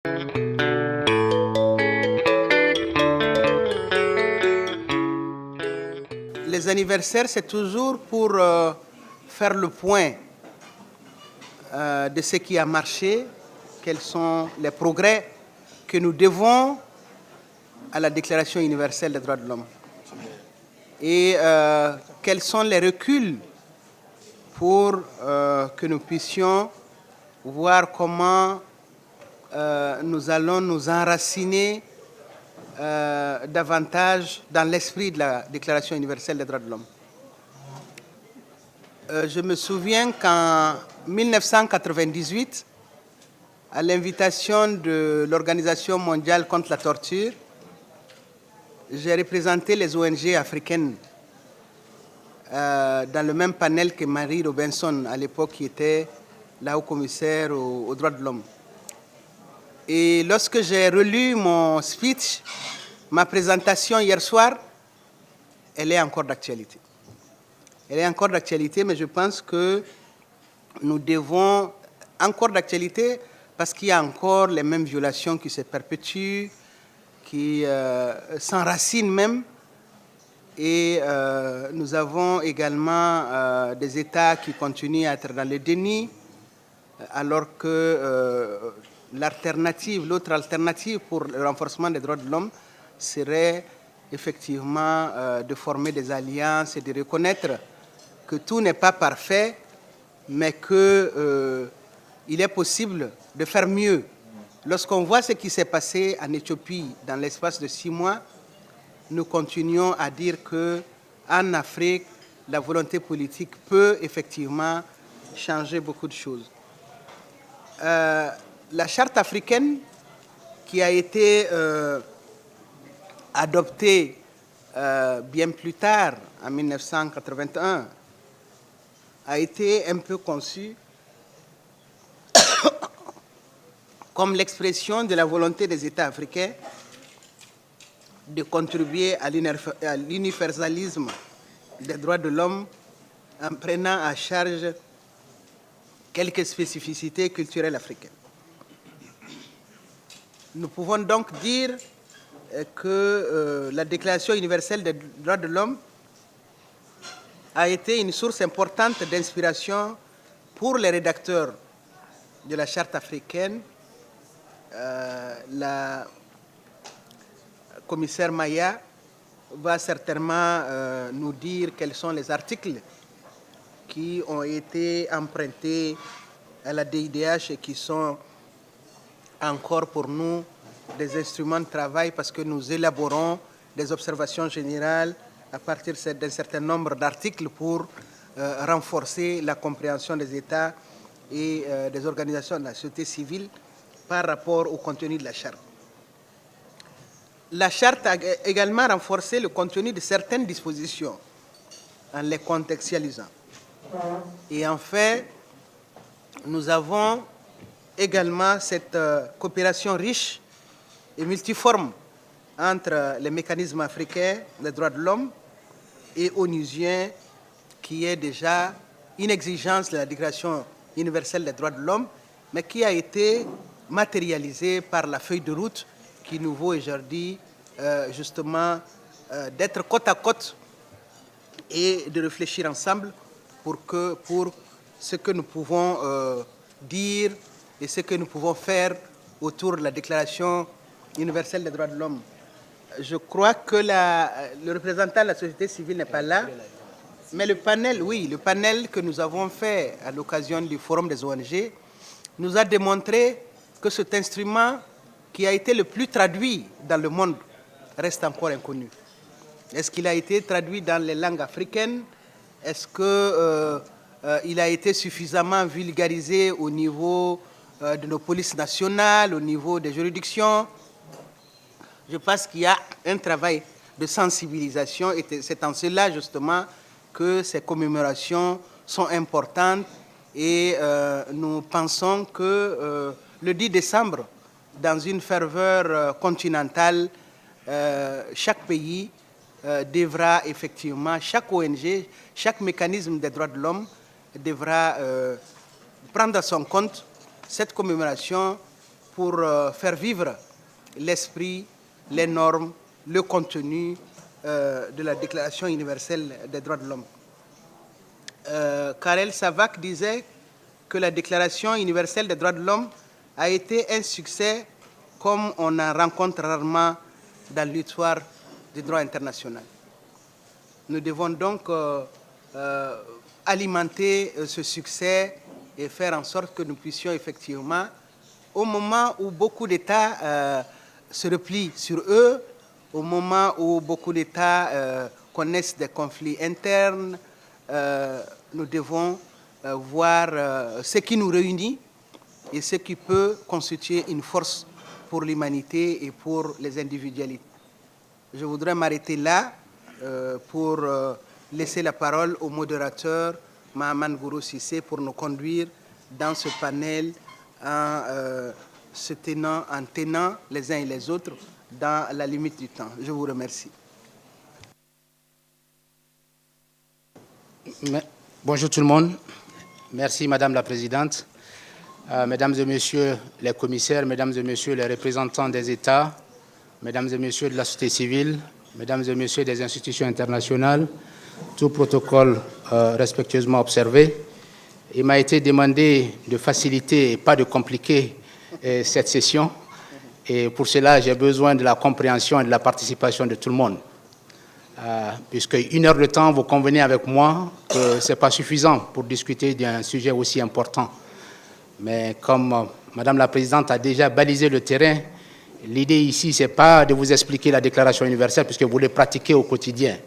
Les anniversaires, c'est toujours pour faire le point de ce qui a marché, quels sont les progrès que nous devons à la Déclaration universelle des droits de l'homme et quels sont les reculs pour que nous puissions voir comment nous allons nous enraciner davantage dans l'esprit de la Déclaration universelle des droits de l'homme. Je me souviens qu'en 1998, à l'invitation de l'Organisation mondiale contre la torture, j'ai représenté les ONG africaines dans le même panel que Marie Robinson, à l'époque, qui était la haut-commissaire aux droits de l'homme. Et lorsque j'ai relu mon speech, ma présentation hier soir, elle est encore d'actualité. Elle est encore d'actualité, mais je pense que nous devons, encore d'actualité, parce qu'il y a encore les mêmes violations qui se perpétuent, qui s'enracinent même. Et nous avons également des États qui continuent à être dans le déni, alors que l'autre alternative pour le renforcement des droits de l'homme serait effectivement de former des alliances et de reconnaître que tout n'est pas parfait, mais qu'il est possible de faire mieux. Lorsqu'on voit ce qui s'est passé en Éthiopie dans l'espace de 6 mois, nous continuons à dire qu'en Afrique, la volonté politique peut effectivement changer beaucoup de choses. La charte africaine qui a été adoptée bien plus tard, en 1981, a été un peu conçue comme l'expression de la volonté des États africains de contribuer à l'universalisme des droits de l'homme en prenant à charge quelques spécificités culturelles africaines. Nous pouvons donc dire que la Déclaration universelle des droits de l'homme a été une source importante d'inspiration pour les rédacteurs de la Charte africaine. La commissaire Maya va certainement nous dire quels sont les articles qui ont été empruntés à la DIDH et qui sont encore pour nous des instruments de travail parce que nous élaborons des observations générales à partir d'un certain nombre d'articles pour renforcer la compréhension des États et des organisations de la société civile par rapport au contenu de la Charte. La Charte a également renforcé le contenu de certaines dispositions en les contextualisant. Et enfin, nous avons également cette coopération riche et multiforme entre les mécanismes africains des droits de l'homme et onusien, qui est déjà une exigence de la Déclaration universelle des droits de l'homme, mais qui a été matérialisée par la feuille de route qui nous vaut aujourd'hui justement d'être côte à côte et de réfléchir ensemble pour ce que nous pouvons dire et ce que nous pouvons faire autour de la Déclaration universelle des droits de l'homme. Je crois que le représentant de la société civile n'est pas là, mais le panel, oui, le panel que nous avons fait à l'occasion du Forum des ONG nous a démontré que cet instrument qui a été le plus traduit dans le monde reste encore inconnu. Est-ce qu'il a été traduit dans les langues africaines? Est-ce qu'il a été suffisamment vulgarisé au niveau de nos polices nationales, au niveau des juridictions? Je pense qu'il y a un travail de sensibilisation et c'est en cela justement que ces commémorations sont importantes et nous pensons que le 10 décembre, dans une ferveur continentale, chaque pays devra effectivement, chaque ONG, chaque mécanisme des droits de l'homme devra prendre à son compte cette commémoration pour faire vivre l'esprit, les normes, le contenu de la Déclaration universelle des droits de l'homme. Karel Savak disait que la Déclaration universelle des droits de l'homme a été un succès comme on en rencontre rarement dans l'histoire du droit international. Nous devons donc alimenter ce succès et faire en sorte que nous puissions effectivement, au moment où beaucoup d'États se replient sur eux, au moment où beaucoup d'États connaissent des conflits internes, nous devons voir ce qui nous réunit et ce qui peut constituer une force pour l'humanité et pour les individualités. Je voudrais m'arrêter là pour laisser la parole au modérateur Mahaman Gourou Sissé pour nous conduire dans ce panel en tenant les uns et les autres dans la limite du temps. Je vous remercie. Bonjour tout le monde. Merci Madame la Présidente. Mesdames et Messieurs les commissaires, Mesdames et Messieurs les représentants des États, Mesdames et Messieurs de la société civile, Mesdames et Messieurs des institutions internationales, tout protocole respectueusement observé. Il m'a été demandé de faciliter et pas de compliquer cette session. Et pour cela, j'ai besoin de la compréhension et de la participation de tout le monde. Puisque 1 heure de temps, vous convenez avec moi que ce n'est pas suffisant pour discuter d'un sujet aussi important. Mais comme Madame la Présidente a déjà balisé le terrain, l'idée ici, ce n'est pas de vous expliquer la Déclaration universelle puisque vous les pratiquez au quotidien,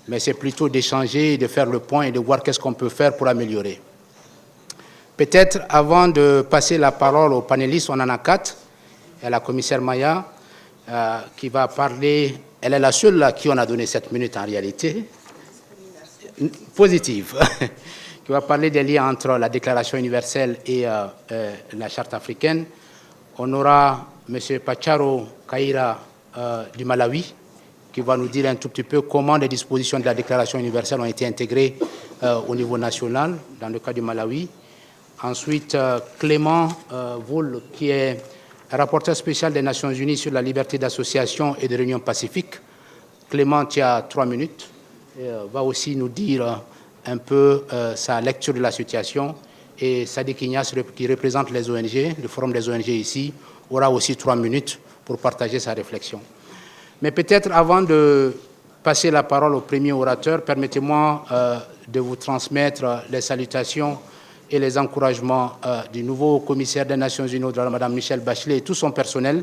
mais c'est plutôt d'échanger, de faire le point et de voir qu'est-ce qu'on peut faire pour améliorer. Peut-être avant de passer la parole aux panélistes, on en a 4, et à la commissaire Maya qui va parler. Elle est la seule à qui on a donné 7 minutes en réalité, positive, qui va parler des liens entre la Déclaration universelle et la Charte africaine. On aura M. Pacharo Kaira du Malawi, qui va nous dire un tout petit peu comment les dispositions de la Déclaration universelle ont été intégrées au niveau national, dans le cas du Malawi. Ensuite, Clément Voul, qui est rapporteur spécial des Nations Unies sur la liberté d'association et de réunion pacifique. Clément, tu as 3 minutes, et, va aussi nous dire un peu sa lecture de la situation. Et Sadiq Ignace, qui représente les ONG, le forum des ONG ici, aura aussi 3 minutes pour partager sa réflexion. Mais peut-être avant de passer la parole au premier orateur, permettez-moi de vous transmettre les salutations et les encouragements du nouveau commissaire des Nations Unies, Mme Michelle Bachelet, et tout son personnel,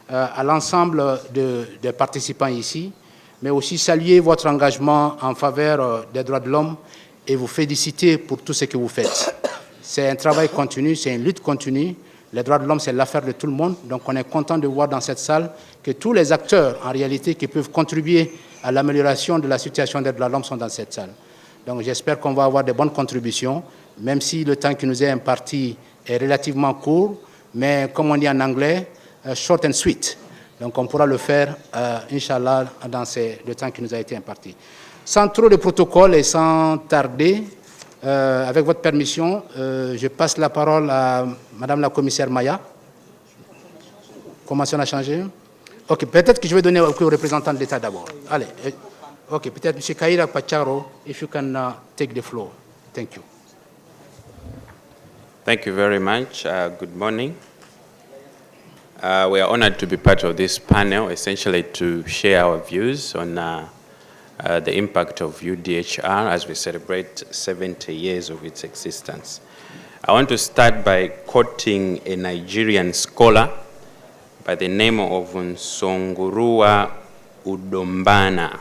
à l'ensemble des participants ici, mais aussi saluer votre engagement en faveur des droits de l'homme et vous féliciter pour tout ce que vous faites. C'est un travail continu, c'est une lutte continue. Les droits de l'homme, c'est l'affaire de tout le monde. Donc on est content de voir dans cette salle que tous les acteurs, en réalité, qui peuvent contribuer à l'amélioration de la situation des droits de l'homme sont dans cette salle. Donc j'espère qu'on va avoir de bonnes contributions, même si le temps qui nous est imparti est relativement court, mais comme on dit en anglais, short and sweet. Donc on pourra le faire, Inch'Allah, dans le temps qui nous a été imparti. Sans trop de protocole et sans tarder, avec votre permission, je passe la parole à Madame la commissaire Maya. Comment ça a changé? Ok, peut-être que je vais donner au représentant de l'État d'abord. Allez, ok, peut-être M. Kaira Pacharo, if you can take the floor. Thank you. Thank you very much. Good morning. We are honored to be part of this panel, essentially to share our views on the impact of UDHR as we celebrate 70 years of its existence. I want to start by quoting a Nigerian scholar by the name of Nsongurua Udombana,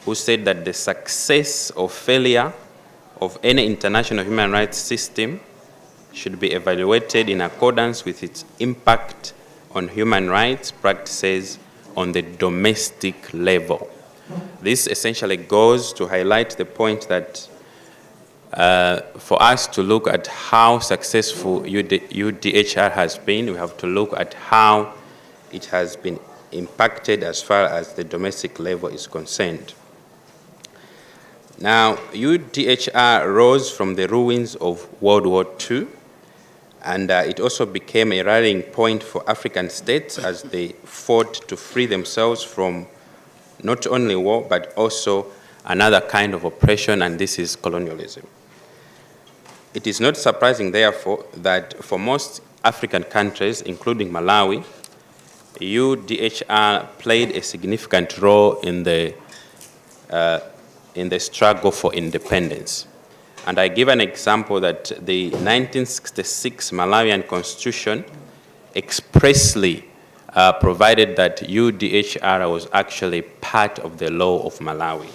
who said that the success or failure of any international human rights system should be evaluated in accordance with its impact on human rights practices on the domestic level. This essentially goes to highlight the point that for us to look at how successful UDHR has been, we have to look at how it has been impacted as far as the domestic level is concerned. Now, UDHR rose from the ruins of World War II And it also became a rallying point for African states as they fought to free themselves from not only war, but also another kind of oppression, and this is colonialism. It is not surprising, therefore, that for most African countries, including Malawi, UDHR played a significant role in the struggle for independence. And I give an example that the 1966 Malawian Constitution expressly provided that UDHR was actually part of the law of Malawi.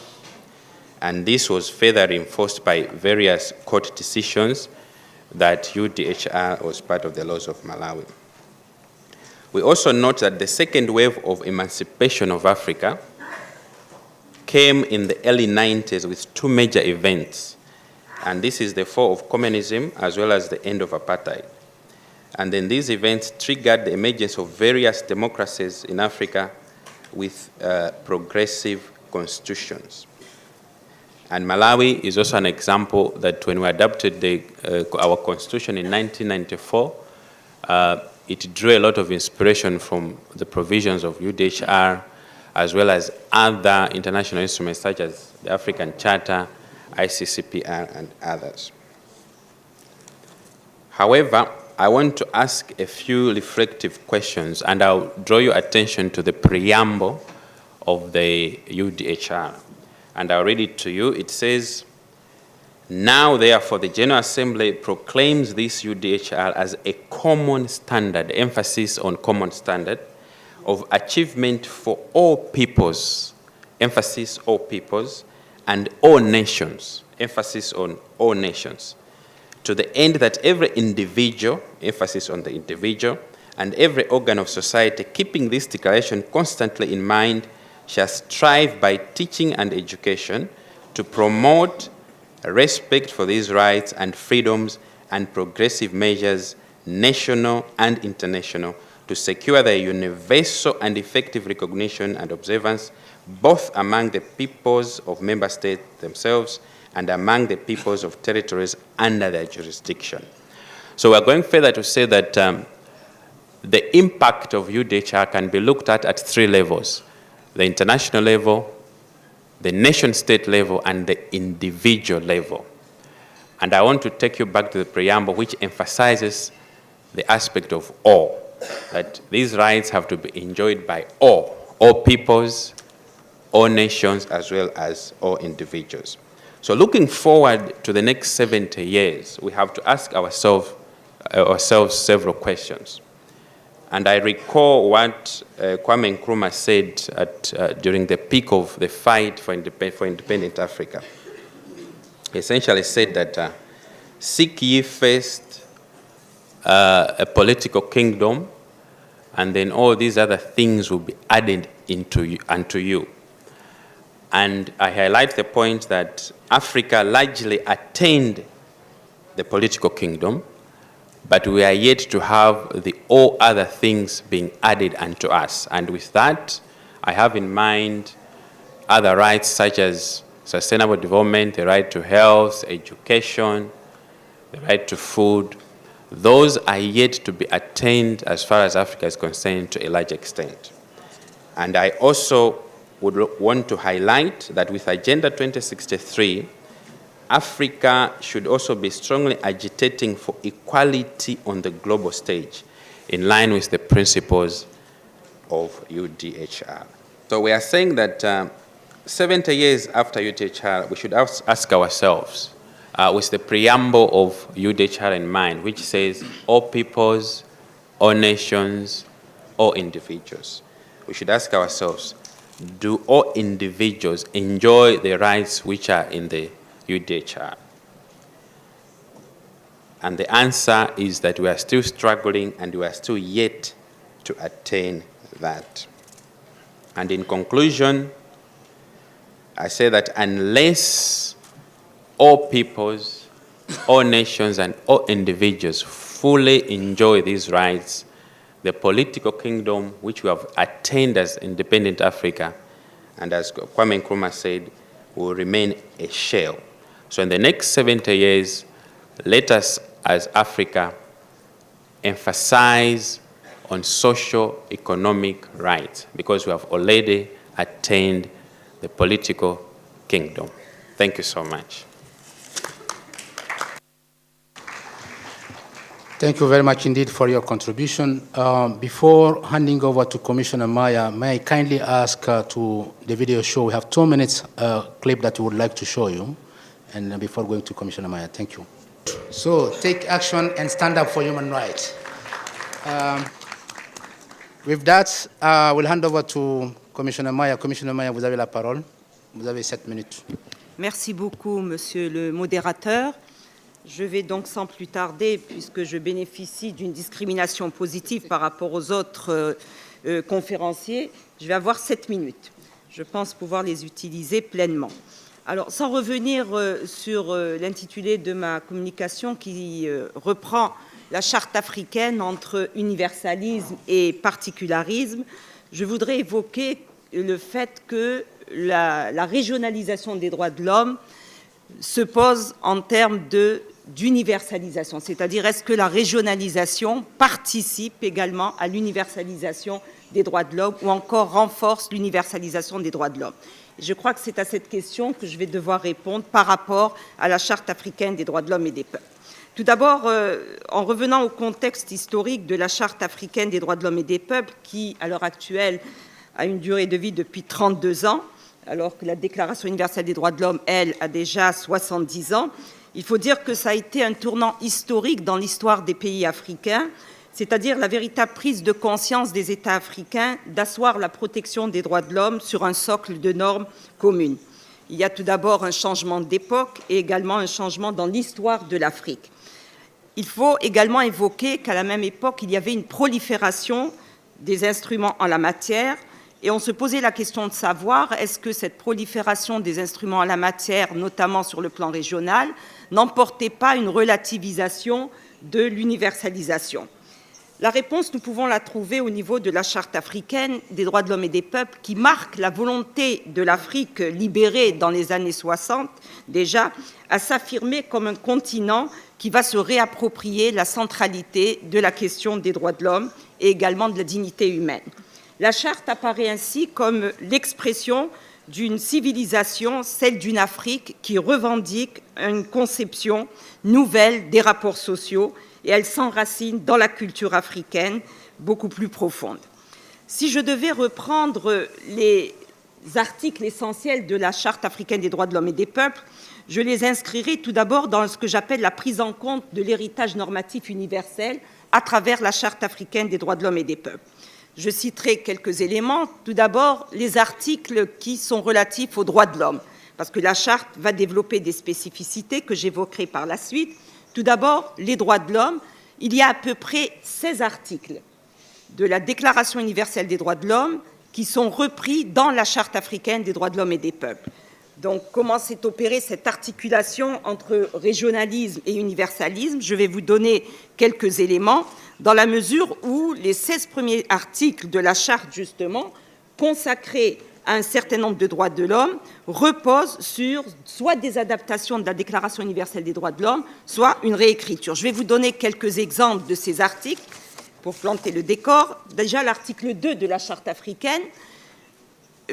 And this was further reinforced by various court decisions that UDHR was part of the laws of Malawi. We also note that the second wave of emancipation of Africa came in the early 90s with two major events. And this is the fall of communism as well as the end of apartheid. And then these events triggered the emergence of various democracies in Africa with progressive constitutions. And Malawi is also an example that when we adopted our constitution in 1994, it drew a lot of inspiration from the provisions of UDHR as well as other international instruments such as the African Charter, ICCPR, and others. However, I want to ask a few reflective questions, and I'll draw your attention to the preamble of the UDHR. And I'll read it to you. It says, "Now, therefore, the General Assembly proclaims this UDHR as a common standard," emphasis on common standard, "of achievement for all peoples," emphasis all peoples, "and all nations," emphasis on all nations, "to the end that every individual," emphasis on the individual, "and every organ of society, keeping this declaration constantly in mind, shall strive by teaching and education to promote respect for these rights and freedoms and progressive measures, national and international, to secure their universal and effective recognition and observance, both among the peoples of member states themselves and among the peoples of territories under their jurisdiction." So we're going further to say that the impact of UDHR can be looked at three levels: the international level, the nation-state level, and the individual level. And I want to take you back to the preamble, which emphasizes the aspect of all, that these rights have to be enjoyed by all peoples, all nations, as well as all individuals. So looking forward to the next 70 years, we have to ask ourselves several questions. And I recall what Kwame Nkrumah said during the peak of the fight for independent Africa. He essentially said that, "Seek ye first a political kingdom, and then all these other things will be added unto you." And I highlight the point that Africa largely attained the political kingdom, but we are yet to have the all other things being added unto us. And with that, I have in mind other rights such as sustainable development, the right to health, education, the right to food. Those are yet to be attained as far as Africa is concerned to a large extent. And I also would want to highlight that with Agenda 2063, Africa should also be strongly agitating for equality on the global stage, in line with the principles of UDHR. So we are saying that 70 years after UDHR, we should ask ourselves, with the preamble of UDHR in mind, which says all peoples, all nations, all individuals. We should ask ourselves, do all individuals enjoy the rights which are in the UDHR? And the answer is that we are still struggling and we are still yet to attain that. And in conclusion, I say that unless all peoples, all nations, and all individuals fully enjoy these rights, the political kingdom which we have attained as independent Africa, and as Kwame Nkrumah said, will remain a shell. So in the next 70 years, let us as Africa emphasize on socio-economic rights, because we have already attained the political kingdom. Thank you so much. Thank you very much indeed for your contribution. Before handing over to Commissioner Maya, may I kindly ask to the video show, we have 2 minutes clip that we would like to show you, and before going to Commissioner Maya, thank you. So take action and stand up for human rights. With that, we'll hand over to Commissioner Maya. Commissioner Maya, vous avez la parole. Vous avez 7 minutes. Merci beaucoup, monsieur le modérateur. Je vais donc sans plus tarder, puisque je bénéficie d'une discrimination positive par rapport aux autres conférenciers, je vais avoir 7 minutes. Je pense pouvoir les utiliser pleinement. Alors, sans revenir sur l'intitulé de ma communication qui reprend la charte africaine entre universalisme et particularisme, je voudrais évoquer le fait que la régionalisation des droits de l'homme se pose en termes d'universalisation, c'est-à-dire est-ce que la régionalisation participe également à l'universalisation des droits de l'homme ou encore renforce l'universalisation des droits de l'homme. Je crois que c'est à cette question que je vais devoir répondre par rapport à la Charte africaine des droits de l'homme et des peuples. Tout d'abord, en revenant au contexte historique de la Charte africaine des droits de l'homme et des peuples, qui, à l'heure actuelle, a une durée de vie depuis 32 ans, alors que la Déclaration universelle des droits de l'homme, elle, a déjà 70 ans, il faut dire que ça a été un tournant historique dans l'histoire des pays africains, c'est-à-dire la véritable prise de conscience des États africains d'asseoir la protection des droits de l'homme sur un socle de normes communes. Il y a tout d'abord un changement d'époque et également un changement dans l'histoire de l'Afrique. Il faut également évoquer qu'à la même époque, il y avait une prolifération des instruments en la matière, et on se posait la question de savoir est-ce que cette prolifération des instruments en la matière, notamment sur le plan régional, n'emportait pas une relativisation de l'universalisation. La réponse, nous pouvons la trouver au niveau de la Charte africaine des droits de l'homme et des peuples, qui marque la volonté de l'Afrique libérée dans les années 60, déjà, à s'affirmer comme un continent qui va se réapproprier la centralité de la question des droits de l'homme et également de la dignité humaine. La Charte apparaît ainsi comme l'expression d'une civilisation, celle d'une Afrique qui revendique une conception nouvelle des rapports sociaux, et elle s'enracine dans la culture africaine beaucoup plus profonde. Si je devais reprendre les articles essentiels de la Charte africaine des droits de l'homme et des peuples, je les inscrirai tout d'abord dans ce que j'appelle la prise en compte de l'héritage normatif universel à travers la Charte africaine des droits de l'homme et des peuples. Je citerai quelques éléments. Tout d'abord, les articles qui sont relatifs aux droits de l'homme, parce que la Charte va développer des spécificités que j'évoquerai par la suite. Tout d'abord, les droits de l'homme. Il y a à peu près 16 articles de la Déclaration universelle des droits de l'homme qui sont repris dans la Charte africaine des droits de l'homme et des peuples. Donc, comment s'est opérée cette articulation entre régionalisme et universalisme? Je vais vous donner quelques éléments, dans la mesure où les 16 premiers articles de la Charte, justement, consacrés à un certain nombre de droits de l'homme, reposent sur soit des adaptations de la Déclaration universelle des droits de l'homme, soit une réécriture. Je vais vous donner quelques exemples de ces articles pour planter le décor. Déjà, l'article 2 de la Charte africaine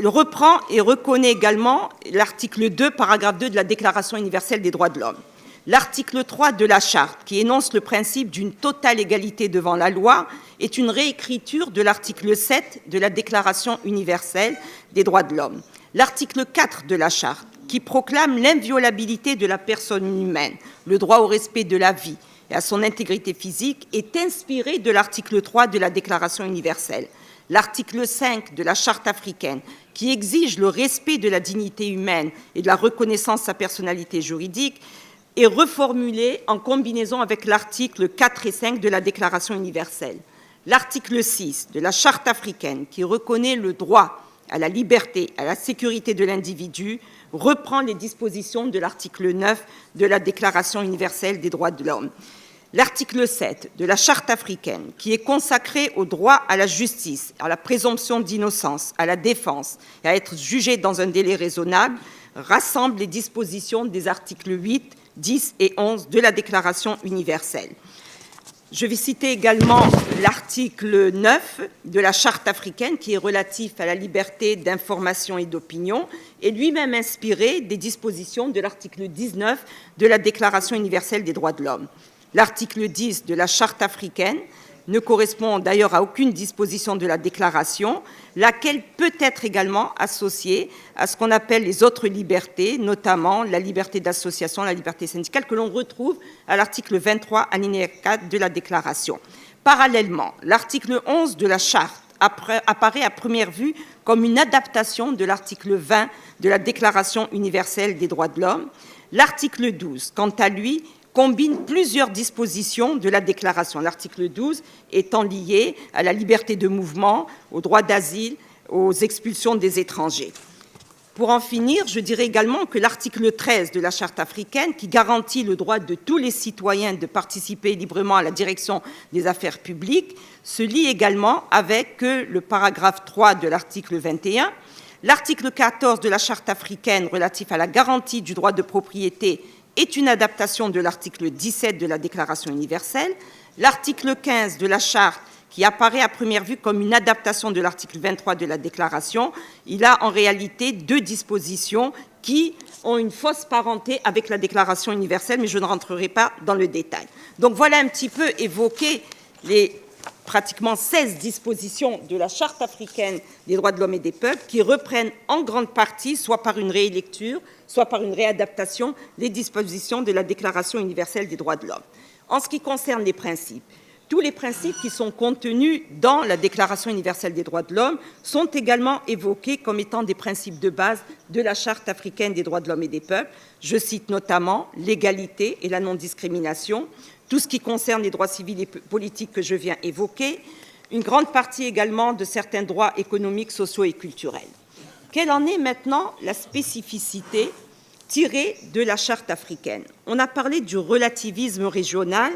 reprend et reconnaît également l'article 2, paragraphe 2 de la Déclaration universelle des droits de l'homme. L'article 3 de la Charte, qui énonce le principe d'une totale égalité devant la loi, est une réécriture de l'article 7 de la Déclaration universelle des droits de l'homme. L'article 4 de la Charte, qui proclame l'inviolabilité de la personne humaine, le droit au respect de la vie et à son intégrité physique, est inspiré de l'article 3 de la Déclaration universelle. L'article 5 de la Charte africaine, qui exige le respect de la dignité humaine et de la reconnaissance de sa personnalité juridique, est reformulé en combinaison avec l'article 4 et 5 de la Déclaration universelle. L'article 6 de la Charte africaine, qui reconnaît le droit à la liberté, à la sécurité de l'individu, reprend les dispositions de l'article 9 de la Déclaration universelle des droits de l'homme. L'article 7 de la Charte africaine, qui est consacré au droit à la justice, à la présomption d'innocence, à la défense et à être jugé dans un délai raisonnable, rassemble les dispositions des articles 8, 10 et 11 de la Déclaration universelle. Je vais citer également l'article 9 de la Charte africaine qui est relatif à la liberté d'information et d'opinion et lui-même inspiré des dispositions de l'article 19 de la Déclaration universelle des droits de l'homme. L'article 10 de la Charte africaine ne correspond d'ailleurs à aucune disposition de la déclaration, laquelle peut être également associée à ce qu'on appelle les autres libertés, notamment la liberté d'association, la liberté syndicale, que l'on retrouve à l'article 23, alinéa 4 de la déclaration. Parallèlement, l'article 11 de la Charte apparaît à première vue comme une adaptation de l'article 20 de la Déclaration universelle des droits de l'homme. L'article 12, quant à lui, combine plusieurs dispositions de la déclaration. L'article 12 étant lié à la liberté de mouvement, au droit d'asile, aux expulsions des étrangers. Pour en finir, je dirais également que l'article 13 de la Charte africaine, qui garantit le droit de tous les citoyens de participer librement à la direction des affaires publiques, se lie également avec le paragraphe 3 de l'article 21. L'article 14 de la Charte africaine relatif à la garantie du droit de propriété est une adaptation de l'article 17 de la Déclaration universelle. L'article 15 de la Charte, qui apparaît à première vue comme une adaptation de l'article 23 de la Déclaration, il a en réalité deux dispositions qui ont une fausse parenté avec la Déclaration universelle, mais je ne rentrerai pas dans le détail. Donc voilà un petit peu évoqué les pratiquement 16 dispositions de la Charte africaine des droits de l'homme et des peuples qui reprennent en grande partie, soit par une rélecture, soit par une réadaptation, les dispositions de la Déclaration universelle des droits de l'homme. En ce qui concerne les principes, tous les principes qui sont contenus dans la Déclaration universelle des droits de l'homme sont également évoqués comme étant des principes de base de la Charte africaine des droits de l'homme et des peuples. Je cite notamment l'égalité et la non-discrimination, tout ce qui concerne les droits civils et politiques que je viens évoquer, une grande partie également de certains droits économiques, sociaux et culturels. Quelle en est maintenant la spécificité tirée de la Charte africaine? On a parlé du relativisme régional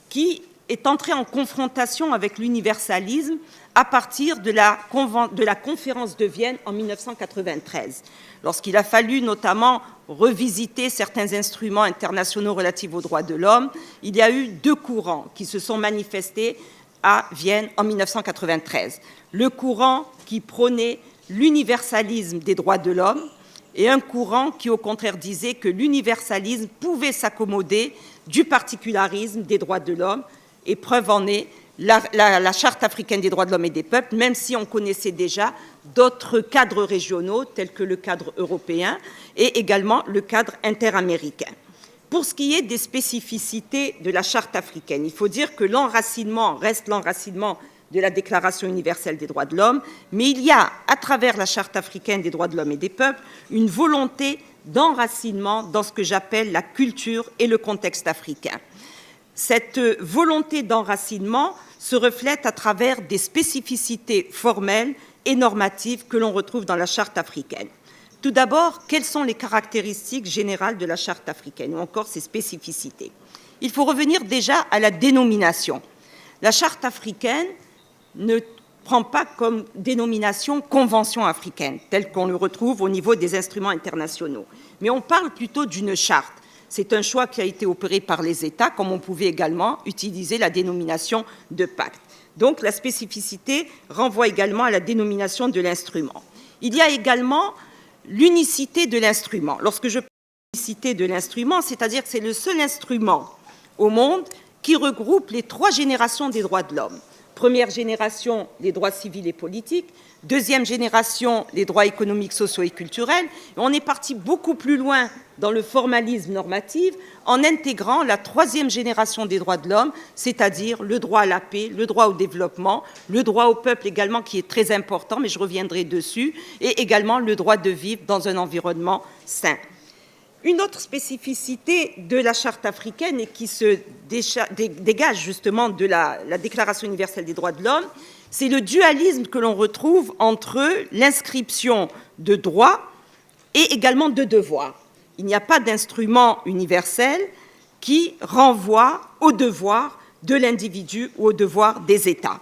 qui est entré en confrontation avec l'universalisme à partir de la conférence de Vienne en 1993, lorsqu'il a fallu notamment revisiter certains instruments internationaux relatifs aux droits de l'homme. Il y a eu deux courants qui se sont manifestés à Vienne en 1993. Le courant qui prônait l'universalisme des droits de l'homme et un courant qui, au contraire, disait que l'universalisme pouvait s'accommoder du particularisme des droits de l'homme. Et preuve en est la Charte africaine des droits de l'homme et des peuples, même si on connaissait déjà d'autres cadres régionaux, tels que le cadre européen et également le cadre interaméricain. Pour ce qui est des spécificités de la Charte africaine, il faut dire que l'enracinement reste l'enracinement de la Déclaration universelle des droits de l'homme, mais il y a, à travers la Charte africaine des droits de l'homme et des peuples, une volonté d'enracinement dans ce que j'appelle la culture et le contexte africain. Cette volonté d'enracinement se reflète à travers des spécificités formelles et normatives que l'on retrouve dans la Charte africaine. Tout d'abord, quelles sont les caractéristiques générales de la Charte africaine ou encore ses spécificités? Il faut revenir déjà à la dénomination. La Charte africaine ne prend pas comme dénomination Convention africaine, telle qu'on le retrouve au niveau des instruments internationaux, mais on parle plutôt d'une charte. C'est un choix qui a été opéré par les États, comme on pouvait également utiliser la dénomination de pacte. Donc la spécificité renvoie également à la dénomination de l'instrument. Il y a également l'unicité de l'instrument. Lorsque je parle d'unicité de l'instrument, c'est-à-dire que c'est le seul instrument au monde qui regroupe les trois générations des droits de l'homme. Première génération, les droits civils et politiques. Deuxième génération, les droits économiques, sociaux et culturels. Et on est parti beaucoup plus loin dans le formalisme normatif en intégrant la troisième génération des droits de l'homme, c'est-à-dire le droit à la paix, le droit au développement, le droit au peuple également qui est très important, mais je reviendrai dessus, et également le droit de vivre dans un environnement sain. Une autre spécificité de la Charte africaine et qui se dégage justement de la Déclaration universelle des droits de l'homme, c'est le dualisme que l'on retrouve entre l'inscription de droits et également de devoirs. Il n'y a pas d'instrument universel qui renvoie au devoir de l'individu ou au devoir des États.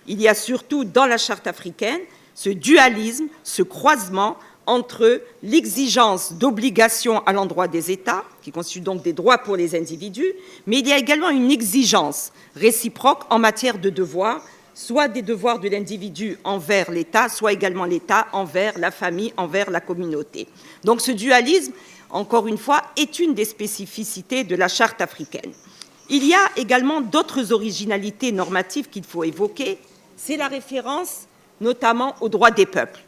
Il y a surtout dans la Charte africaine ce dualisme, ce croisement entre l'exigence d'obligations à l'endroit des États, qui constituent donc des droits pour les individus, mais il y a également une exigence réciproque en matière de devoirs, soit des devoirs de l'individu envers l'État, soit également l'État envers la famille, envers la communauté. Donc ce dualisme, encore une fois, est une des spécificités de la Charte africaine. Il y a également d'autres originalités normatives qu'il faut évoquer, c'est la référence notamment aux droits des peuples.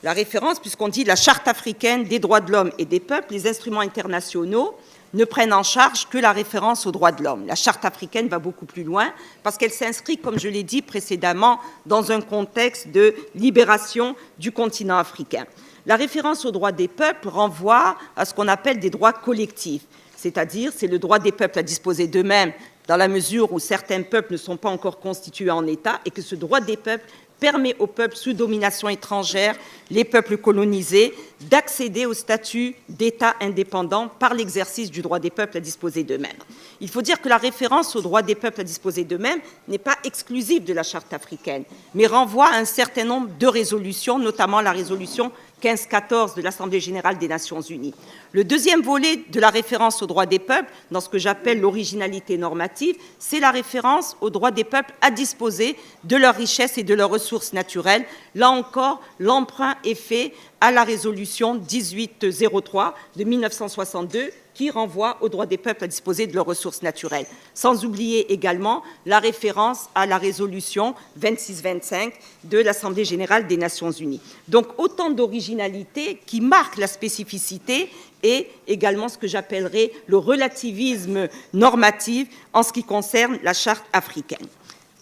La référence, puisqu'on dit la Charte africaine des droits de l'homme et des peuples, les instruments internationaux ne prennent en charge que la référence aux droits de l'homme. La Charte africaine va beaucoup plus loin parce qu'elle s'inscrit, comme je l'ai dit précédemment, dans un contexte de libération du continent africain. La référence aux droits des peuples renvoie à ce qu'on appelle des droits collectifs, c'est-à-dire c'est le droit des peuples à disposer d'eux-mêmes dans la mesure où certains peuples ne sont pas encore constitués en État et que ce droit des peuples permet aux peuples sous domination étrangère, les peuples colonisés, d'accéder au statut d'État indépendant par l'exercice du droit des peuples à disposer d'eux-mêmes. Il faut dire que la référence au droit des peuples à disposer d'eux-mêmes n'est pas exclusive de la Charte africaine, mais renvoie à un certain nombre de résolutions, notamment la résolution 1514 de l'Assemblée générale des Nations unies. Le deuxième volet de la référence aux droits des peuples, dans ce que j'appelle l'originalité normative, c'est la référence aux droits des peuples à disposer de leurs richesses et de leurs ressources naturelles. Là encore, l'emprunt est fait à la résolution 1803 de 1962 qui renvoie aux droits des peuples à disposer de leurs ressources naturelles. Sans oublier également la référence à la résolution 2625 de l'Assemblée générale des Nations unies. Donc autant d'originalités qui marquent la spécificité et également ce que j'appellerais le relativisme normatif en ce qui concerne la Charte africaine.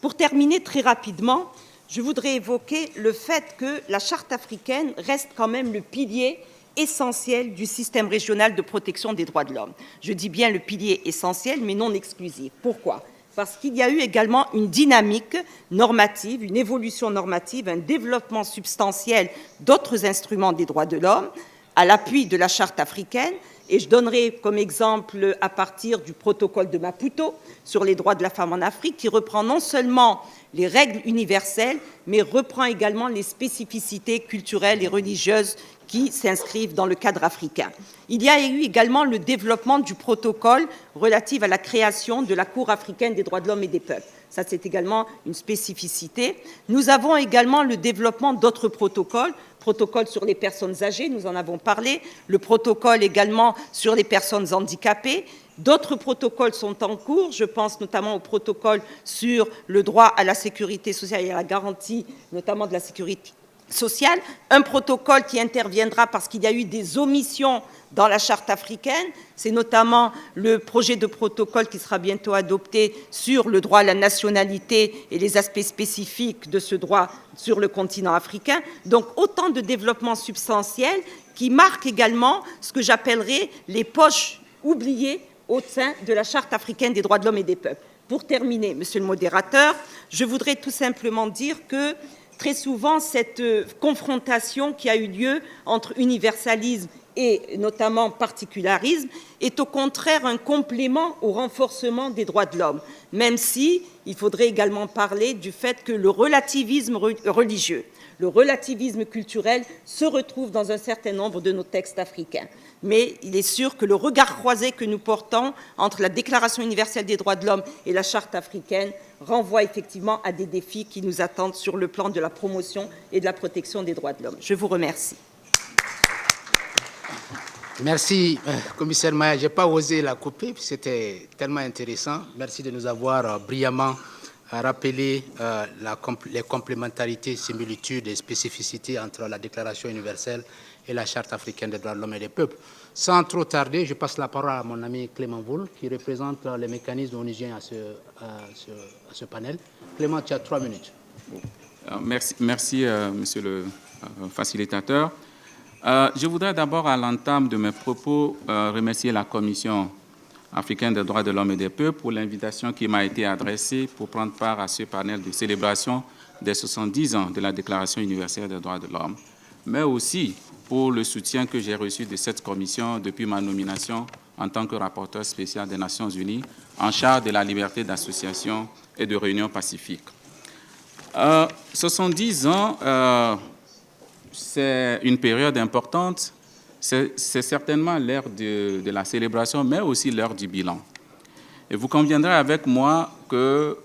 Pour terminer très rapidement, je voudrais évoquer le fait que la Charte africaine reste quand même le pilier essentiel du système régional de protection des droits de l'homme. Je dis bien le pilier essentiel, mais non exclusif. Pourquoi ? Parce qu'il y a eu également une dynamique normative, une évolution normative, un développement substantiel d'autres instruments des droits de l'homme à l'appui de la Charte africaine. Et je donnerai comme exemple à partir du protocole de Maputo sur les droits de la femme en Afrique, qui reprend non seulement les règles universelles, mais reprend également les spécificités culturelles et religieuses qui s'inscrivent dans le cadre africain. Il y a eu également le développement du protocole relatif à la création de la Cour africaine des droits de l'homme et des peuples. Ça, c'est également une spécificité. Nous avons également le développement d'autres protocoles, protocole sur les personnes âgées, nous en avons parlé, le protocole également sur les personnes handicapées. D'autres protocoles sont en cours, je pense notamment au protocole sur le droit à la sécurité sociale et à la garantie, notamment de la sécurité sociale, un protocole qui interviendra parce qu'il y a eu des omissions dans la Charte africaine, c'est notamment le projet de protocole qui sera bientôt adopté sur le droit à la nationalité et les aspects spécifiques de ce droit sur le continent africain. Donc autant de développements substantiels qui marquent également ce que j'appellerais les poches oubliées au sein de la Charte africaine des droits de l'homme et des peuples. Pour terminer, Monsieur le modérateur, je voudrais tout simplement dire que très souvent, cette confrontation qui a eu lieu entre universalisme et notamment particularisme est au contraire un complément au renforcement des droits de l'homme, même si il faudrait également parler du fait que le relativisme religieux, le relativisme culturel se retrouve dans un certain nombre de nos textes africains. Mais il est sûr que le regard croisé que nous portons entre la Déclaration universelle des droits de l'homme et la Charte africaine renvoie effectivement à des défis qui nous attendent sur le plan de la promotion et de la protection des droits de l'homme. Je vous remercie. Merci, commissaire Maya. Je n'ai pas osé la couper, c'était tellement intéressant. Merci de nous avoir brillamment rappelé les complémentarités, similitudes et spécificités entre la Déclaration universelle et la Charte africaine des droits de l'homme et des peuples. Sans trop tarder, je passe la parole à mon ami Clément Woul, qui représente les mécanismes onusiens à ce panel. Clément, tu as 3 minutes. Merci monsieur le facilitateur. Je voudrais d'abord, à l'entame de mes propos, remercier la Commission africaine des droits de l'homme et des peuples pour l'invitation qui m'a été adressée pour prendre part à ce panel de célébration des 70 ans de la Déclaration universelle des droits de l'homme, mais aussi pour le soutien que j'ai reçu de cette commission depuis ma nomination en tant que rapporteur spécial des Nations unies en charge de la liberté d'association et de réunion pacifique. 70 ans, c'est une période importante. C'est certainement l'heure de la célébration, mais aussi l'heure du bilan. Et vous conviendrez avec moi que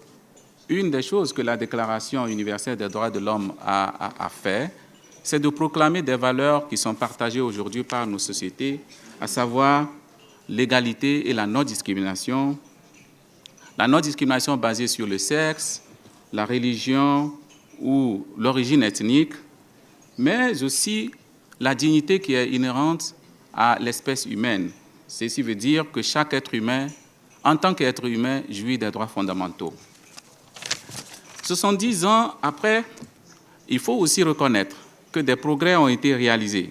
une des choses que la Déclaration universelle des droits de l'homme a fait, c'est de proclamer des valeurs qui sont partagées aujourd'hui par nos sociétés, à savoir l'égalité et la non-discrimination basée sur le sexe, la religion ou l'origine ethnique, mais aussi la dignité qui est inhérente à l'espèce humaine. Ceci veut dire que chaque être humain, en tant qu'être humain, jouit des droits fondamentaux. 70 ans après, il faut aussi reconnaître que des progrès ont été réalisés,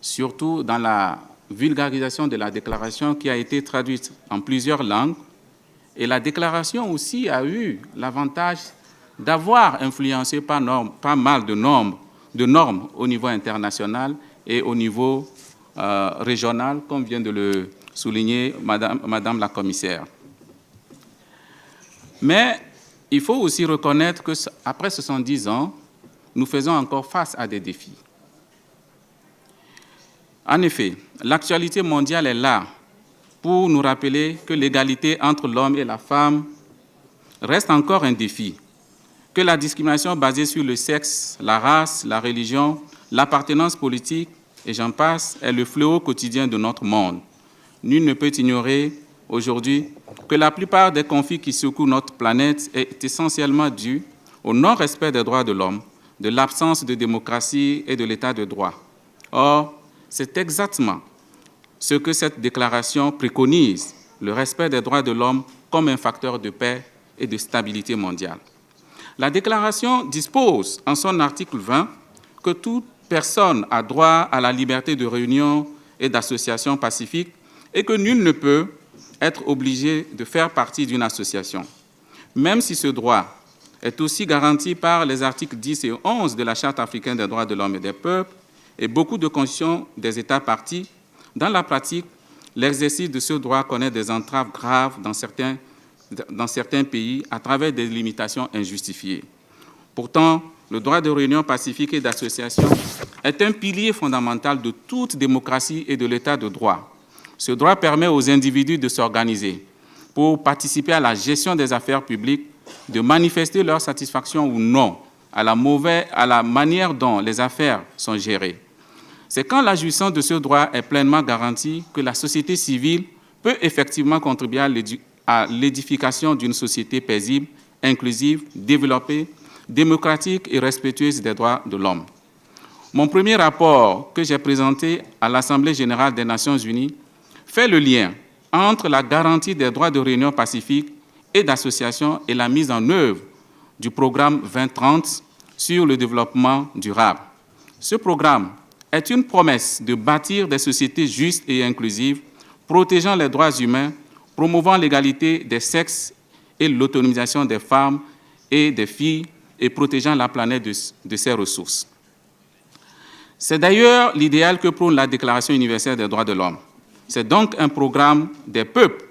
surtout dans la vulgarisation de la déclaration qui a été traduite en plusieurs langues. Et la déclaration aussi a eu l'avantage d'avoir influencé pas mal de normes au niveau international et au niveau régional, comme vient de le souligner Madame la commissaire. Mais il faut aussi reconnaître qu'après 70 ans, nous faisons encore face à des défis. En effet, l'actualité mondiale est là pour nous rappeler que l'égalité entre l'homme et la femme reste encore un défi, que la discrimination basée sur le sexe, la race, la religion, l'appartenance politique, et j'en passe, est le fléau quotidien de notre monde. Nul ne peut ignorer aujourd'hui que la plupart des conflits qui secouent notre planète est essentiellement dû au non-respect des droits de l'homme, de l'absence de démocratie et de l'état de droit. Or, c'est exactement ce que cette déclaration préconise, le respect des droits de l'homme comme un facteur de paix et de stabilité mondiale. La déclaration dispose en son article 20 que toute personne a droit à la liberté de réunion et d'association pacifique et que nul ne peut être obligé de faire partie d'une association. Même si ce droit est aussi garanti par les articles 10 et 11 de la Charte africaine des droits de l'homme et des peuples et beaucoup de constitutions des États partis, dans la pratique, l'exercice de ce droit connaît des entraves graves dans certains pays à travers des limitations injustifiées. Pourtant, le droit de réunion pacifique et d'association est un pilier fondamental de toute démocratie et de l'état de droit. Ce droit permet aux individus de s'organiser pour participer à la gestion des affaires publiques, de manifester leur satisfaction ou non à la manière dont les affaires sont gérées. C'est quand la jouissance de ce droit est pleinement garantie que la société civile peut effectivement contribuer à l'édification d'une société paisible, inclusive, développée, démocratique et respectueuse des droits de l'homme. Mon premier rapport que j'ai présenté à l'Assemblée générale des Nations unies fait le lien entre la garantie des droits de réunion pacifique et d'association et la mise en œuvre du programme 2030 sur le développement durable. Ce programme est une promesse de bâtir des sociétés justes et inclusives, protégeant les droits humains, promouvant l'égalité des sexes et l'autonomisation des femmes et des filles et protégeant la planète de ses ressources. C'est d'ailleurs l'idéal que prône la Déclaration universelle des droits de l'homme. C'est donc un programme des peuples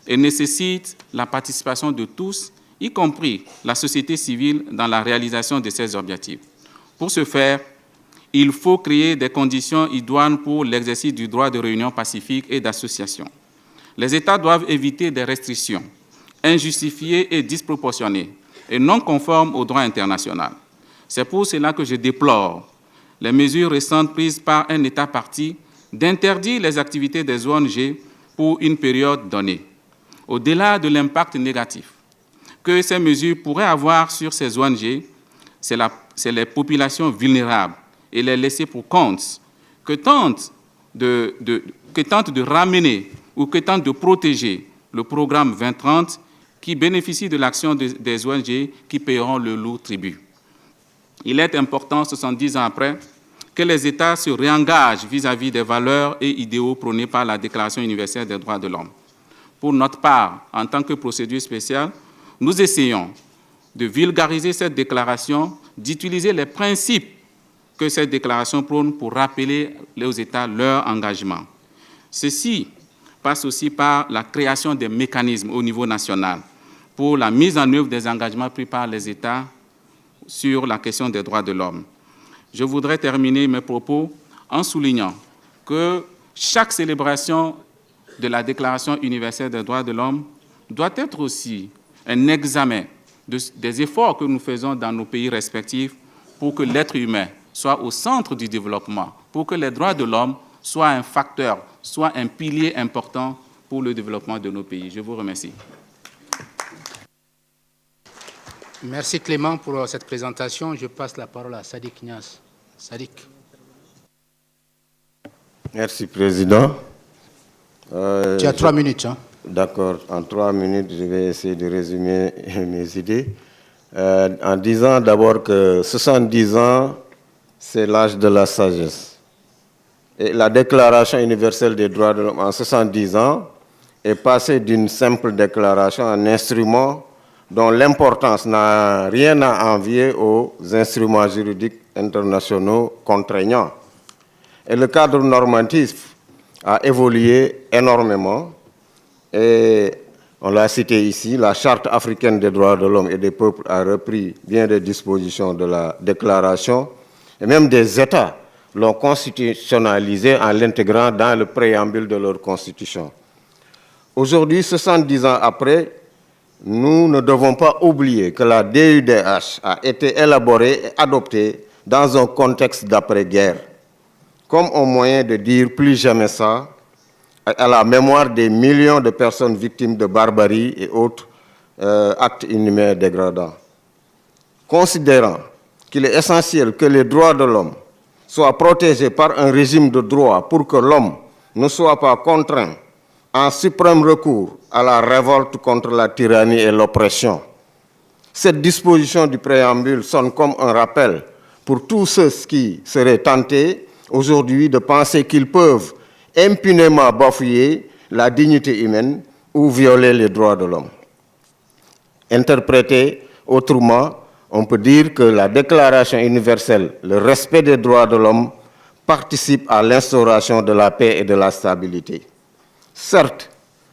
et nécessite la participation de tous, y compris la société civile, dans la réalisation de ces objectifs. Pour ce faire, il faut créer des conditions idoines pour l'exercice du droit de réunion pacifique et d'association. Les États doivent éviter des restrictions injustifiées et disproportionnées et non conformes au droit international. C'est pour cela que je déplore les mesures récentes prises par un État partie d'interdire les activités des ONG pour une période donnée. Au-delà de l'impact négatif que ces mesures pourraient avoir sur ces ONG, c'est les populations vulnérables et les laissés pour compte que tentent de ramener ou que tentent de protéger le programme 2030 qui bénéficie de l'action des ONG qui paieront le lourd tribut. Il est important, 70 ans après, que les États se réengagent vis-à-vis des valeurs et idéaux prônés par la Déclaration universelle des droits de l'homme. Pour notre part, en tant que procédure spéciale, nous essayons de vulgariser cette déclaration, d'utiliser les principes que cette déclaration prône pour rappeler aux États leur engagement. Ceci passe aussi par la création des mécanismes au niveau national pour la mise en œuvre des engagements pris par les États sur la question des droits de l'homme. je voudrais terminer mes propos en soulignant que chaque célébration de la Déclaration universelle des droits de l'homme doit être aussi un examen des efforts que nous faisons dans nos pays respectifs pour que l'être humain soit au centre du développement, pour que les droits de l'homme soient un facteur, soient un pilier important pour le développement de nos pays. Je vous remercie. Merci Clément pour cette présentation. Je passe la parole à Sadiq Niass. Sadiq. Merci, Président. Tu as 3 minutes. Hein? D'accord. En 3 minutes, je vais essayer de résumer mes idées. En disant d'abord que 70 ans, c'est l'âge de la sagesse. Et la Déclaration universelle des droits de l'homme, en 70 ans, est passée d'une simple déclaration à un instrument dont l'importance n'a rien à envier aux instruments juridiques internationaux contraignants. Et le cadre normatif a évolué énormément. Et on l'a cité ici, la Charte africaine des droits de l'homme et des peuples a repris bien des dispositions de la déclaration. Et même des États l'ont constitutionnalisé en l'intégrant dans le préambule de leur constitution. Aujourd'hui, 70 ans après, nous ne devons pas oublier que la DUDH a été élaborée et adoptée dans un contexte d'après-guerre, comme un moyen de dire plus jamais ça, à la mémoire des millions de personnes victimes de barbarie et autres actes inhumains dégradants. Considérant qu'il est essentiel que les droits de l'homme soient protégés par un régime de droit pour que l'homme ne soit pas contraint en suprême recours à la révolte contre la tyrannie et l'oppression. Cette disposition du préambule sonne comme un rappel pour tous ceux qui seraient tentés aujourd'hui de penser qu'ils peuvent impunément bafouer la dignité humaine ou violer les droits de l'homme. Interprété autrement, on peut dire que la Déclaration universelle, le respect des droits de l'homme, participe à l'instauration de la paix et de la stabilité. Certes,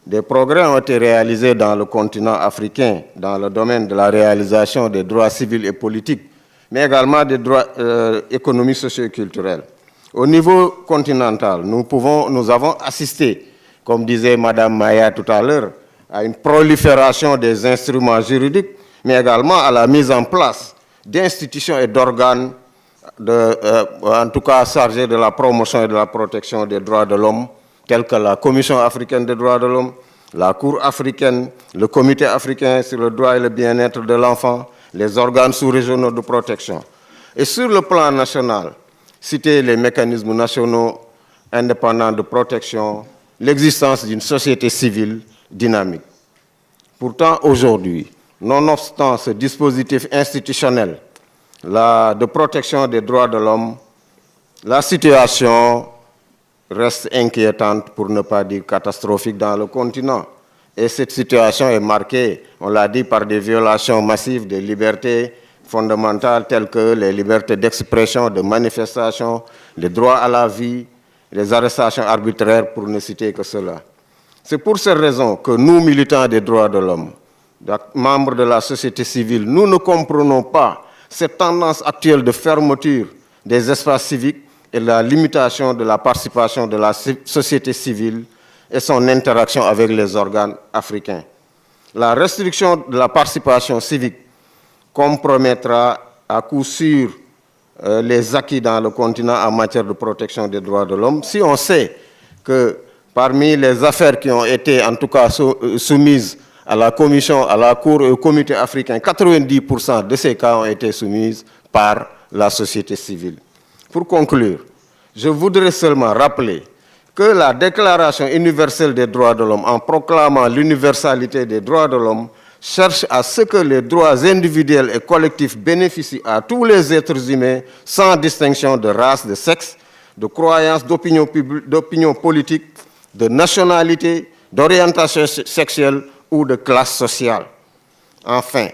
des progrès ont été réalisés dans le continent africain dans le domaine de la réalisation des droits civils et politiques, mais également des droits économiques, sociaux et culturels. Au niveau continental, nous avons assisté, comme disait Mme Maya tout à l'heure, à une prolifération des instruments juridiques, mais également à la mise en place d'institutions et d'organes, en tout cas chargés de la promotion et de la protection des droits de l'homme, tels que la Commission africaine des droits de l'homme, la Cour africaine, le Comité africain sur le droit et le bien-être de l'enfant, les organes sous-régionaux de protection. Et sur le plan national, citer les mécanismes nationaux indépendants de protection, l'existence d'une société civile dynamique. Pourtant, aujourd'hui, nonobstant ce dispositif institutionnel de protection des droits de l'homme, la situation reste inquiétante, pour ne pas dire catastrophique, dans le continent. Et cette situation est marquée, on l'a dit, par des violations massives des libertés fondamentales telles que les libertés d'expression, de manifestation, les droits à la vie, les arrestations arbitraires, pour ne citer que cela. C'est pour ces raisons que nous, militants des droits de l'homme, membres de la société civile, nous ne comprenons pas cette tendance actuelle de fermeture des espaces civiques et la limitation de la participation de la société civile et son interaction avec les organes africains. La restriction de la participation civique compromettra à coup sûr les acquis dans le continent en matière de protection des droits de l'homme. Si on sait que parmi les affaires qui ont été en tout cas soumises à la Commission, à la Cour et au Comité africain, 90% de ces cas ont été soumises par la société civile. Pour conclure, je voudrais seulement rappeler que la Déclaration universelle des droits de l'homme, en proclamant l'universalité des droits de l'homme, cherche à ce que les droits individuels et collectifs bénéficient à tous les êtres humains sans distinction de race, de sexe, de croyance, d'opinion politique, de nationalité, d'orientation sexuelle ou de classe sociale. Enfin,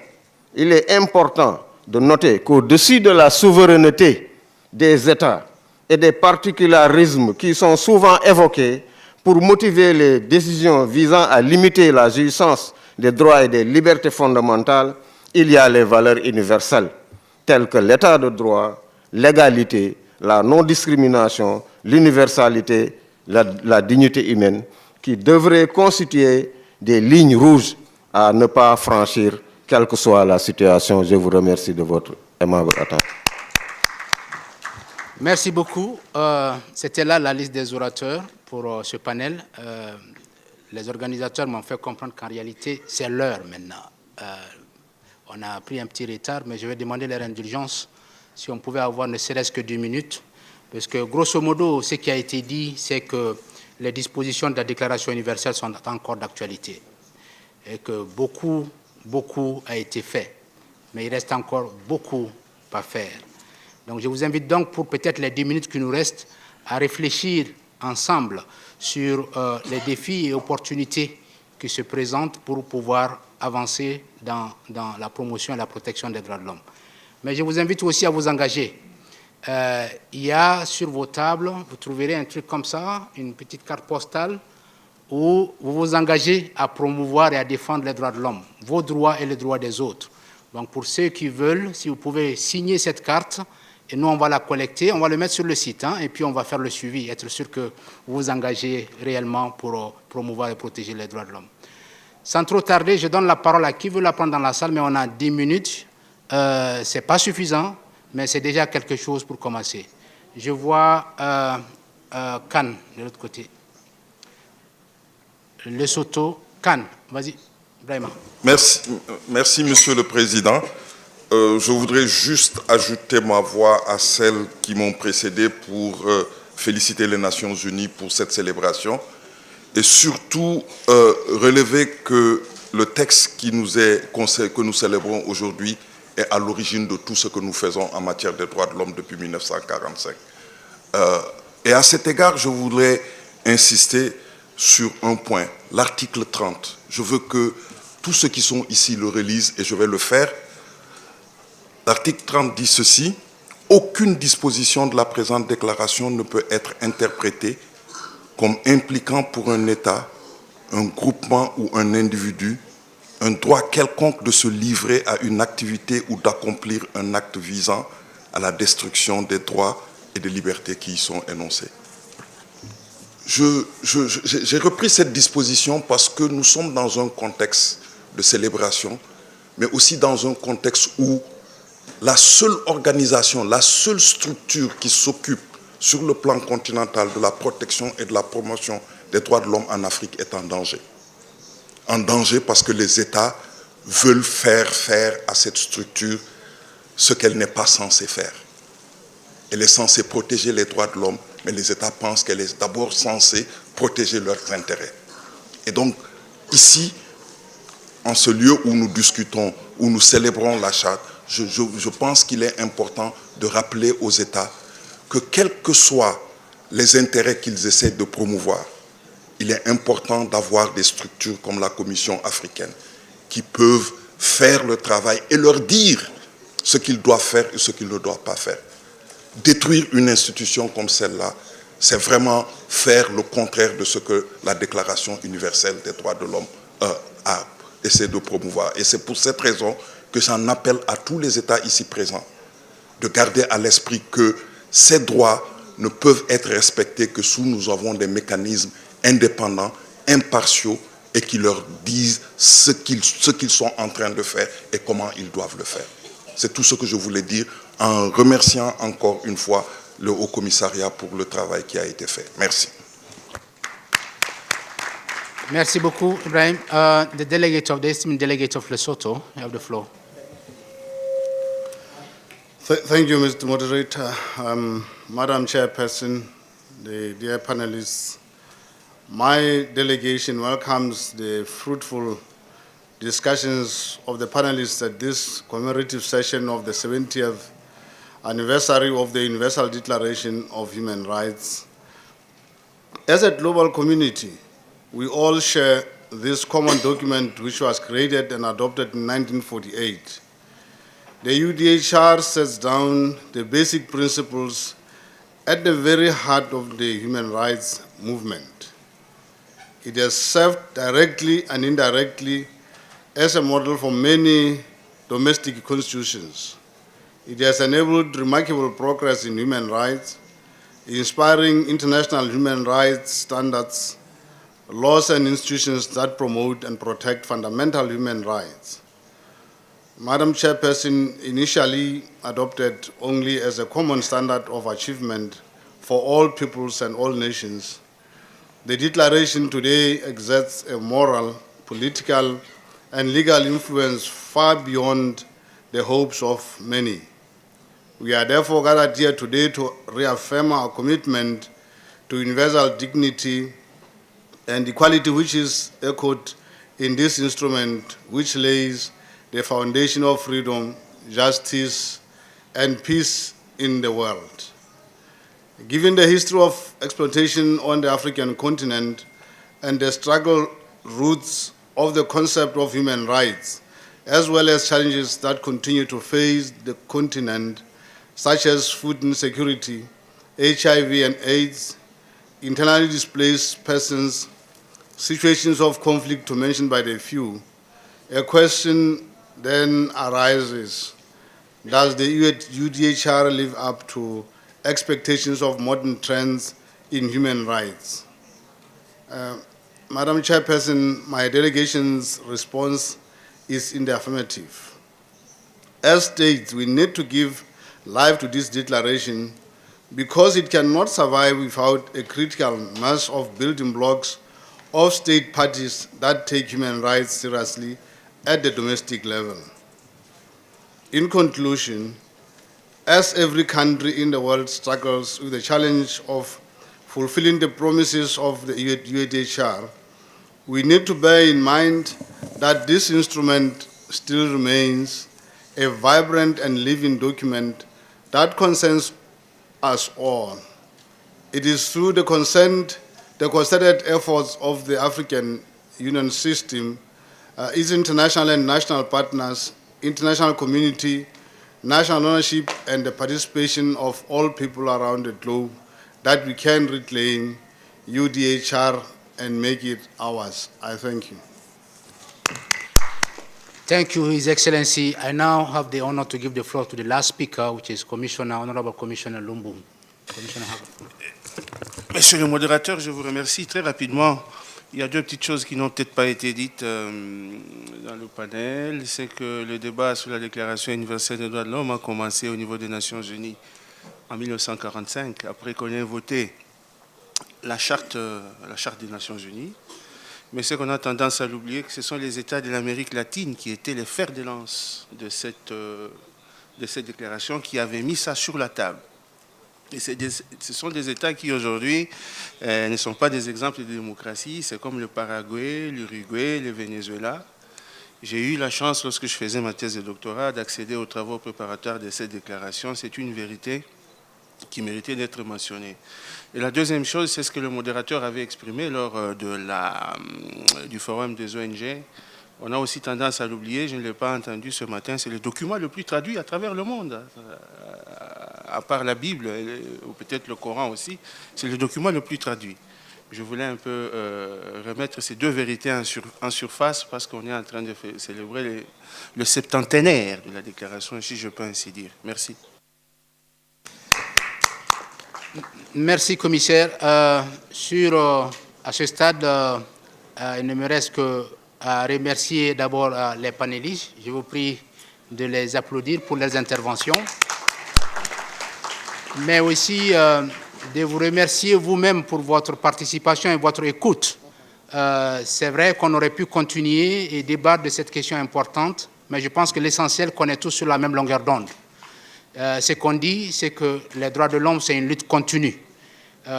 il est important de noter qu'au-dessus de la souveraineté des États et des particularismes qui sont souvent évoqués pour motiver les décisions visant à limiter la jouissance des droits et des libertés fondamentales, il y a les valeurs universelles, telles que l'état de droit, l'égalité, la non-discrimination, l'universalité, la dignité humaine, qui devraient constituer des lignes rouges à ne pas franchir, quelle que soit la situation. Je vous remercie de votre aimable attention. Merci beaucoup. C'était là la liste des orateurs pour ce panel. Les organisateurs m'ont fait comprendre qu'en réalité, c'est l'heure maintenant. On a pris un petit retard, mais je vais demander leur indulgence si on pouvait avoir ne serait-ce que 2 minutes. Parce que, grosso modo, ce qui a été dit, c'est que les dispositions de la Déclaration universelle sont encore d'actualité. Et que beaucoup a été fait. Mais il reste encore beaucoup à faire. Donc, je vous invite donc, pour peut-être les 2 minutes qui nous restent, à réfléchir ensemble sur les défis et opportunités qui se présentent pour pouvoir avancer dans la promotion et la protection des droits de l'homme. Mais je vous invite aussi à vous engager. Il y a sur vos tables, vous trouverez un truc comme ça, une petite carte postale, où vous vous engagez à promouvoir et à défendre les droits de l'homme, vos droits et les droits des autres. Donc pour ceux qui veulent, si vous pouvez signer cette carte, et nous on va la collecter, on va le mettre sur le site, et puis on va faire le suivi, être sûr que vous vous engagez réellement pour promouvoir et protéger les droits de l'homme. Sans trop tarder, je donne la parole à qui veut la prendre dans la salle, mais on a 10 minutes. Ce n'est pas suffisant, mais c'est déjà quelque chose pour commencer. Je vois Khan, de l'autre côté. Lesotho, Khan, vas-y, Brahima. Merci, Monsieur le Président. Je voudrais juste ajouter ma voix à celles qui m'ont précédé pour féliciter les Nations Unies pour cette célébration et surtout relever que le texte que nous célébrons aujourd'hui est à l'origine de tout ce que nous faisons en matière des droits de l'homme depuis 1945. Et à cet égard, je voudrais insister sur un point, l'article 30. Je veux que tous ceux qui sont ici le relisent et je vais le faire. L'article 30 dit ceci: aucune disposition de la présente déclaration ne peut être interprétée comme impliquant pour un État, un groupement ou un individu un droit quelconque de se livrer à une activité ou d'accomplir un acte visant à la destruction des droits et des libertés qui y sont énoncés. J'ai repris cette disposition parce que nous sommes dans un contexte de célébration, mais aussi dans un contexte où la seule organisation, la seule structure qui s'occupe sur le plan continental de la protection et de la promotion des droits de l'homme en Afrique est en danger. En danger parce que les États veulent faire à cette structure ce qu'elle n'est pas censée faire. Elle est censée protéger les droits de l'homme, mais les États pensent qu'elle est d'abord censée protéger leurs intérêts. Et donc, ici, en ce lieu où nous discutons, où nous célébrons la charte, je pense qu'il est important de rappeler aux États que quels que soient les intérêts qu'ils essaient de promouvoir, il est important d'avoir des structures comme la Commission africaine qui peuvent faire le travail et leur dire ce qu'ils doivent faire et ce qu'ils ne doivent pas faire. Détruire une institution comme celle-là, c'est vraiment faire le contraire de ce que la Déclaration universelle des droits de l'homme a essayé de promouvoir. Et c'est pour cette raison que j'en appelle à tous les États ici présents de garder à l'esprit que ces droits ne peuvent être respectés que sous nous avons des mécanismes indépendants, impartiaux et qui leur disent ce qu'ils sont en train de faire et comment ils doivent le faire. C'est tout ce que je voulais dire en remerciant encore une fois le Haut Commissariat pour le travail qui a été fait. Merci. Merci beaucoup, Ibrahim. The esteemed delegate of Lesotho, you have the floor. Thank you, Mr. Moderator. Madam Chairperson, the dear panelists, my delegation welcomes the fruitful discussions of the panelists at this commemorative session of the 70th anniversary of the Universal Declaration of Human Rights. As a global community, we all share this common document which was created and adopted in 1948. The UDHR sets down the basic principles at the very heart of the human rights movement. It has served directly and indirectly as a model for many domestic constitutions. It has enabled remarkable progress in human rights, inspiring international human rights standards, laws and institutions that promote and protect fundamental human rights. Madam Chairperson, initially adopted only as a common standard of achievement for all peoples and all nations, the declaration today exerts a moral, political, and legal influence far beyond the hopes of many. We are therefore gathered here today to reaffirm our commitment to universal dignity and equality, which is echoed in this instrument, which lays the foundation of freedom, justice, and peace in the world. Given the history of exploitation on the African continent and the struggle roots of the concept of human rights, as well as challenges that continue to face the continent, such as food insecurity, HIV and AIDS, internally displaced persons, situations of conflict to mention by the few, a question then arises: does the UDHR live up to expectations of modern trends in human rights? Madam Chairperson, my delegation's response is in the affirmative. As states, we need to give life to this declaration because it cannot survive without a critical mass of building blocks of state parties that take human rights seriously at the domestic level. In conclusion, as every country in the world struggles with the challenge of fulfilling the promises of the UDHR, we need to bear in mind that this instrument still remains a vibrant and living document that concerns us all. It is through the concerted efforts of the African Union system, its international and national partners, international community, national ownership, and the participation of all people around the globe that we can reclaim UDHR and make it ours. I thank you. Thank you, His Excellency. I now have the honor to give the floor to the last speaker, which is Honorable Commissioner Lumbu. Commissioner Haber. Monsieur le modérateur, je vous remercie très rapidement. Il y a deux petites choses qui n'ont peut-être pas été dites dans le panel. C'est que le débat sur la Déclaration universelle des droits de l'homme a commencé au niveau des Nations Unies en 1945, après qu'on ait voté la charte des Nations Unies. Mais ce qu'on a tendance à l'oublier, que ce sont les États de l'Amérique latine qui étaient les fers de lance de cette déclaration, qui avaient mis ça sur la table. Et ce sont des États qui aujourd'hui ne sont pas des exemples de démocratie, c'est comme le Paraguay, l'Uruguay, le Venezuela. J'ai eu la chance, lorsque je faisais ma thèse de doctorat, d'accéder aux travaux préparatoires de cette déclaration. C'est une vérité qui méritait d'être mentionnée. Et la deuxième chose, c'est ce que le modérateur avait exprimé lors du forum des ONG. On a aussi tendance à l'oublier, je ne l'ai pas entendu ce matin, c'est le document le plus traduit à travers le monde, à part la Bible, ou peut-être le Coran aussi, c'est le document le plus traduit. Je voulais un peu remettre ces deux vérités en surface parce qu'on est en train de célébrer le septentenaire de la déclaration, si je peux ainsi dire. Merci. Merci, commissaire. À ce stade, il ne me reste que à remercier d'abord les panélistes. Je vous prie de les applaudir pour leurs interventions, mais aussi de vous remercier vous-même pour votre participation et votre écoute. C'est vrai qu'on aurait pu continuer et débattre de cette question importante, mais je pense que l'essentiel qu'on est tous sur la même longueur d'onde. Ce qu'on dit, c'est que les droits de l'homme, c'est une lutte continue.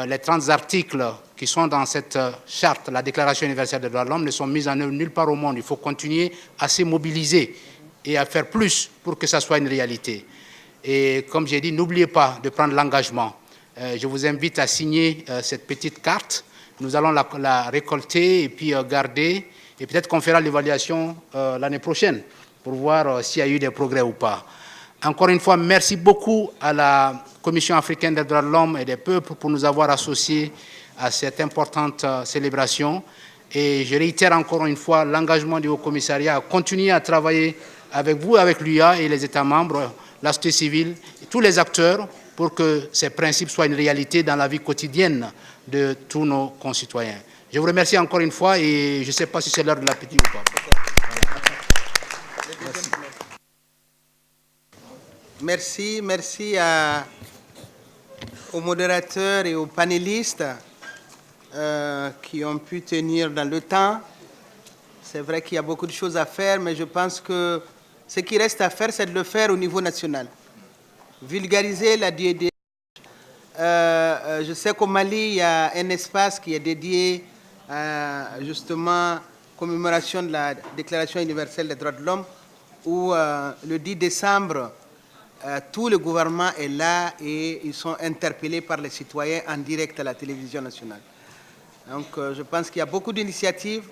Les 30 articles qui sont dans cette charte, la Déclaration universelle des droits de l'homme, ne sont mis en œuvre nulle part au monde. Il faut continuer à se mobiliser et à faire plus pour que ça soit une réalité. Et comme j'ai dit, n'oubliez pas de prendre l'engagement. Je vous invite à signer cette petite carte. Nous allons la récolter et puis garder. Et peut-être qu'on fera l'évaluation l'année prochaine pour voir s'il y a eu des progrès ou pas. Encore une fois, merci beaucoup à la Commission africaine des droits de l'homme et des peuples pour nous avoir associés à cette importante célébration. Et je réitère encore une fois l'engagement du Haut-Commissariat à continuer à travailler avec vous, avec l'UA et les États membres la société civile, tous les acteurs pour que ces principes soient une réalité dans la vie quotidienne de tous nos concitoyens. Je vous remercie encore une fois et je ne sais pas si c'est l'heure de l'appétit ou pas. Merci, merci aux modérateurs et aux panélistes qui ont pu tenir dans le temps. C'est vrai qu'il y a beaucoup de choses à faire, mais je pense que ce qui reste à faire, c'est de le faire au niveau national. Vulgariser la DDH. Je sais qu'au Mali, il y a un espace qui est dédié à justement commémoration de la Déclaration universelle des droits de l'homme, où le 10 décembre, tout le gouvernement est là et ils sont interpellés par les citoyens en direct à la télévision nationale. Donc je pense qu'il y a beaucoup d'initiatives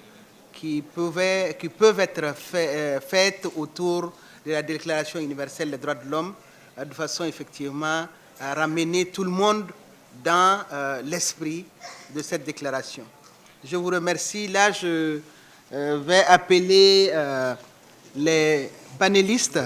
qui peuvent être faites autour de la Déclaration universelle des droits de l'homme, de façon effectivement à ramener tout le monde dans l'esprit de cette déclaration. Je vous remercie. Là, je vais appeler les panélistes.